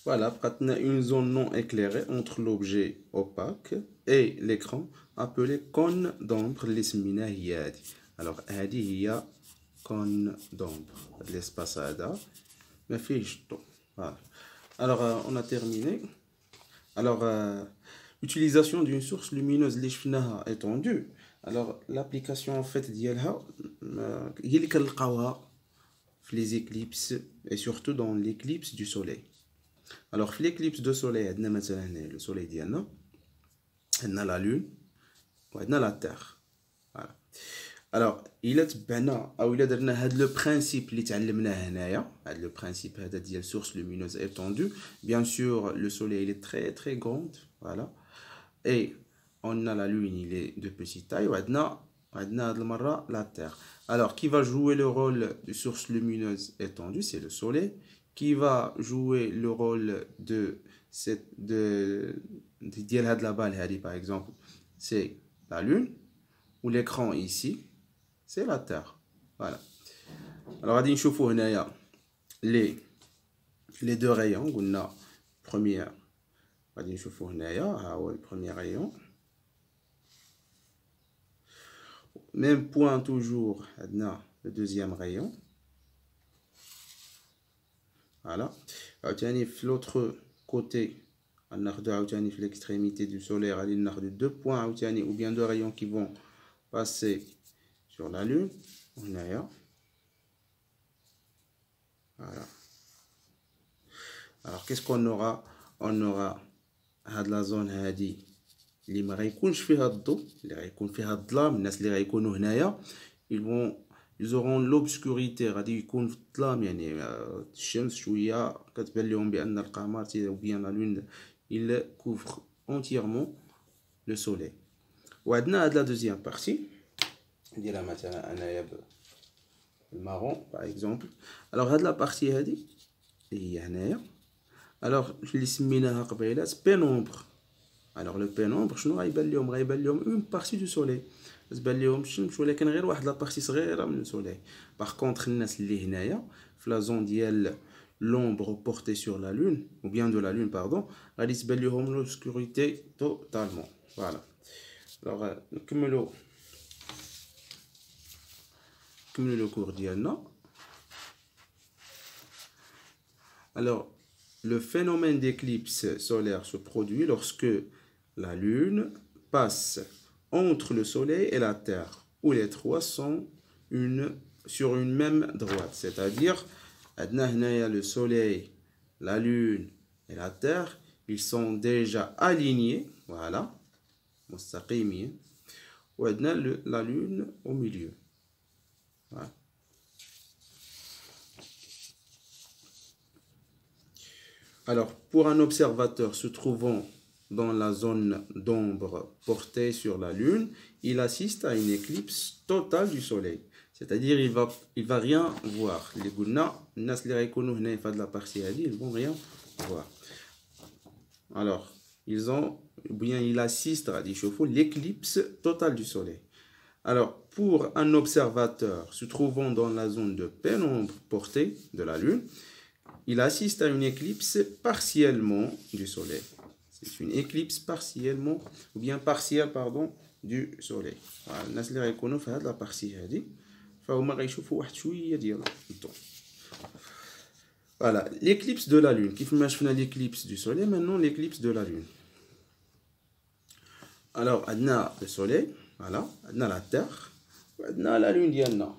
Voilà, on a une zone non éclairée entre l'objet opaque et l'écran appelé cône d'ombre. Alors, il y a cône d'ombre. L'espace هذا ما فيهش ضوء. Voilà. Alors, on a terminé. Alors, utilisation d'une source lumineuse اللي شفناها étendue. Alors, l'application en fait ديالها هي اللي كنلقاوها في les éclipses et surtout dans l'éclipse du soleil. Alors, l'éclipse de soleil, le soleil ديالنا, عندنا la lune وعندنا la terre. Voilà. Alors, إلا تبعنا أو إلا درنا هاد لو برانسيب اللي تعلمناه هنايا, هاد لو برانسيب هذا ديال source lumineuse étendue, bien sûr, le soleil il est très très grand, voilà. Et on a la lune, il est de petite taille, وعندنا هاد المرة la terre. Alors, qui va jouer le rôle de source lumineuse étendue? C'est le soleil. Qui va jouer le rôle de la balle, par exemple, c'est la lune, ou l'écran ici, c'est la terre. Voilà. Alors, on va voir les deux rayons. On a première, on va voir le premier rayon. Même point toujours, on a le deuxième rayon. Voilà. De l'autre côté, on a l'extrémité du soleil, on a deux points ou bien deux rayons qui vont passer sur la lune. On a là. Voilà. Alors qu'est-ce qu'on aura? On aura la zone هذه اللي ما غيكونش فيها الضوء, اللي غيكون فيها الظلام. الناس اللي غيكونوا هنايا ils auront l'obscurité, غادي يكون في الظلام, يعني الشمس شويه كتبان لهم بان القمر ou bien la lune il couvre entièrement le soleil. وعندنا هاد la deuxième partie نديرها مثلا انايا بالمارون par exemple. alors هاد la partie هادي اللي هي هنايا, alors اللي سميناها قبيلات pénombre. alors le pénombre شنو غيبان لهم une partie du soleil, تبان لهم الشمس ولكن غير واحد لابارتي صغيره من السوليل. باغ كونطخ الناس اللي هنايا في لا زون ديال l'ombre portée sur la lune ou bien de la lune pardon, غادي تبان لهم l'obscurité totalement. voilà. alors نكملوا le cours ديالنا. alors le phénomène d'éclipse solaire se produit lorsque la lune passe entre le soleil et la terre, où les trois sont sur une même droite. C'est-à-dire, le soleil, la lune et la terre, ils sont déjà alignés, voilà, ou la lune au milieu. Voilà. Alors, pour un observateur se trouvant dans la zone d'ombre portée sur la lune, il assiste à une éclipse totale du soleil. C'est-à-dire il va rien voir. Les gouna, nas li raykonu hna fa de la partie hadi, ils vont rien voir. Alors, il assiste à l'éclipse totale du soleil. Alors, pour un observateur se trouvant dans la zone de pénombre portée de la lune, il assiste à une éclipse partiellement du soleil. C'est une éclipse partiellement, ou bien partielle, pardon, du soleil. الناس اللي غيكونوا في هاد لا بارتي هادي فهما غيشوفوا واحد شويه ديال الضوء. Voilà, l'éclipse de la lune. كيف ما شفنا l'éclipse du soleil, maintenant l'éclipse de la lune. Alors, عندنا le soleil, voilà, عندنا la terre, وعندنا la lune ديالنا.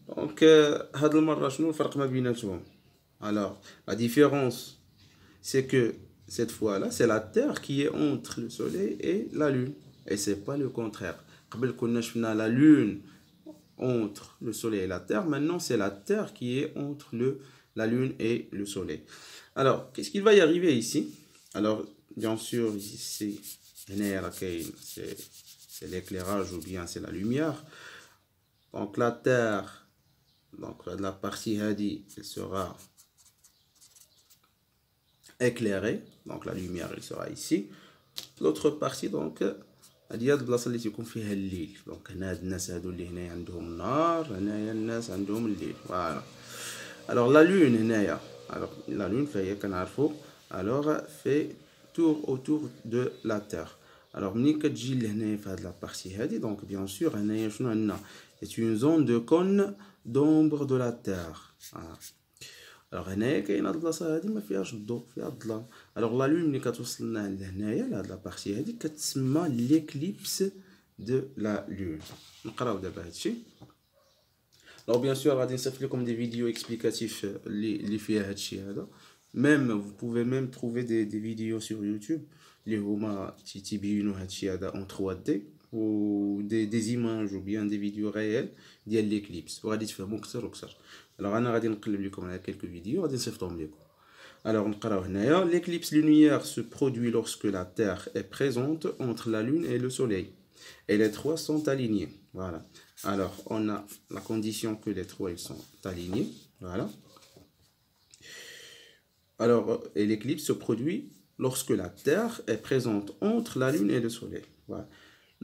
Donc, هاد المره شنو الفرق ما بيناتهم؟ Alors, la différence, c'est que cette fois-là, c'est la Terre qui est entre le Soleil et la Lune. Et ce n'est pas le contraire. قبل كنا شفنا la Lune entre le Soleil et la Terre. Maintenant, c'est la Terre qui est entre la Lune et le Soleil. Alors, qu'est-ce qu'il va y arriver ici? Alors, bien sûr, ici, c'est l'éclairage ou bien c'est la lumière. Donc, la Terre, donc la partie hadi, elle sera éclairée, donc la lumière elle sera ici. L'autre partie donc هذه البلاصه اللي تيكون فيها الليل. دونك هنا هاد الناس هادو اللي هنايا عندهم النهار, هنايا الناس عندهم الليل. فوالا. alors la lune هنايا, alors la lune fait tour autour de la terre. alors ملي كتجي لهنايا في هذه la partie هذه donc bien sûr هنايا شنو عندنا c'est une zone de cône d'ombre de la terre. alors هنايا كاينه هاد البلاصه هادي ما فيهاش الضوء فيها الظلام. alors la lune ملي كتوصل لنا لهنايا لهاد la partie هادي كتسمى l'éclipse de la lune. نقراو دابا هادشي. alors bien sûr غادي نصيفط لكم des vidéos explicatifs اللي فيها هادشي هذا. même vous pouvez même trouver des vidéos sur YouTube اللي هما تيبينوا هادشي هذا en 3D ou des images ou bien des vidéos réelles ديال l'éclipse وغادي تفهموا اكثر واكثر. alors انا غادي نقلب لكم على quelques vidéos غادي نصيفطهم لكم. alors نقراو هنايا l'éclipse lunaire se produit lorsque la terre est présente entre la lune et le soleil et les trois sont alignés. voilà. alors on a la condition que les trois ils sont alignés. voilà. alors et l'éclipse se produit lorsque la terre est présente entre la lune et le soleil. voilà.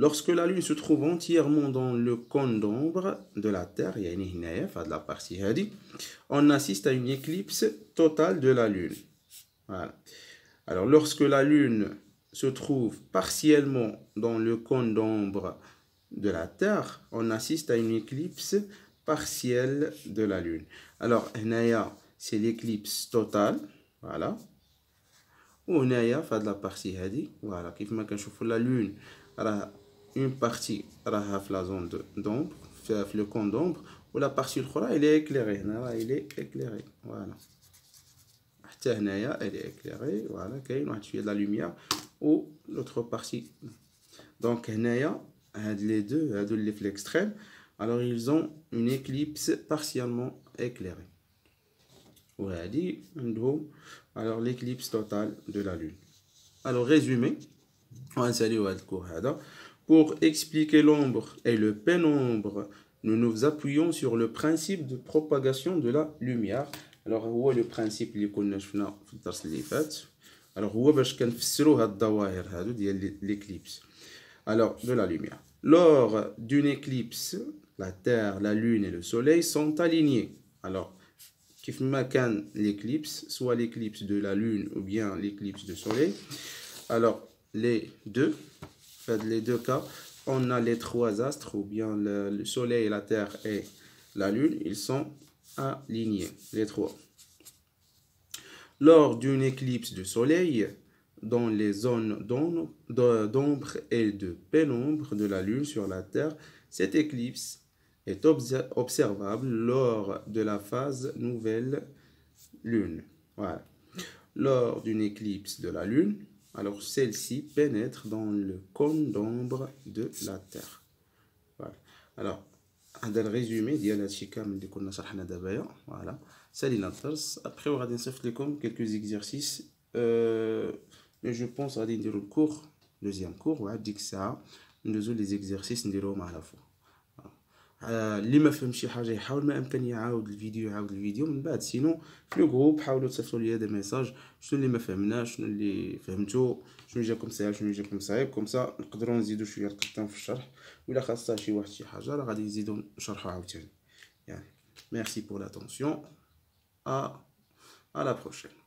lorsque la lune se trouve entièrement dans le cône d'ombre de la terre يعني هنايا في هاد la partie هادي on assiste à une éclipse totale de la lune. voilà. alors lorsque la lune se trouve partiellement dans le cône d'ombre de la terre on assiste à une éclipse partielle de la lune. alors هنايا c'est l'éclipse totale. voilà. وهنايا في هاد la partie هادي voilà كيف ما كنشوفوا la lune راه une partie راها في la zone d'ombre في le cône d'ombre و la partie الاخرى elle est éclairée. هنا راه elle est éclairée. voilà. حتى هنايا elle est éclairée. voilà كاين واحد شويه de la lumière و l'autre partie. donc هنايا هاد les deux هادو اللي في l'extrême alors ils ont une éclipse partiellement éclairée. وهادي عندهم alors l'éclipse totale de la lune. alors résumé غنساليو هاد الكور هذا. pour expliquer l'ombre et le pénombre nous nous appuyons sur le principe de propagation de la lumière. alors هو le principe اللي كنا شفنا في الدرس اللي فات. alors هو باش كنفسروا هاد الظواهر هادو ديال l'éclipse alors de la lumière. lors d'une éclipse la terre la lune et le soleil sont alignés. alors كيف ما كان l'éclipse soit l'éclipse de la lune ou bien l'éclipse du soleil alors les deux les deux cas on a les trois astres ou bien le soleil la terre et la lune ils sont alignés les trois. lors d'une éclipse du soleil dans les zones d'ombre et de pénombre de la lune sur la terre cette éclipse est observable lors de la phase nouvelle lune. voilà. lors d'une éclipse de la lune alors celle-ci pénètre dans le cône d'ombre de la terre. voilà. alors هذا الريزومي ديال هادشي كامل اللي كنا شرحنا دابايا. فوالا سالينا الدرس. ابخي غادي نصيفط لكم quelques exercices mais je pense غادي نديرو الكور دوزيام كور وعاد ديك الساعه ندوزو لي زيكزارسيس نديروهم على فوق. اللي ما فهم شي حاجه يحاول ما امكن يعاود الفيديو من بعد. سينو في لو جروب حاولوا تصيفطوا لي دي ميساج شنو اللي ما فهمناش شنو اللي فهمتوا شنو جاكم ساهل شنو جاكم صعيب كومسا نقدروا نزيدوا شويه القدام في الشرح ولا خاصها شي واحد شي حاجه راه غادي نزيدوا نشرحوا عاوتاني. يعني ميرسي بور لاتونسيون à la prochaine.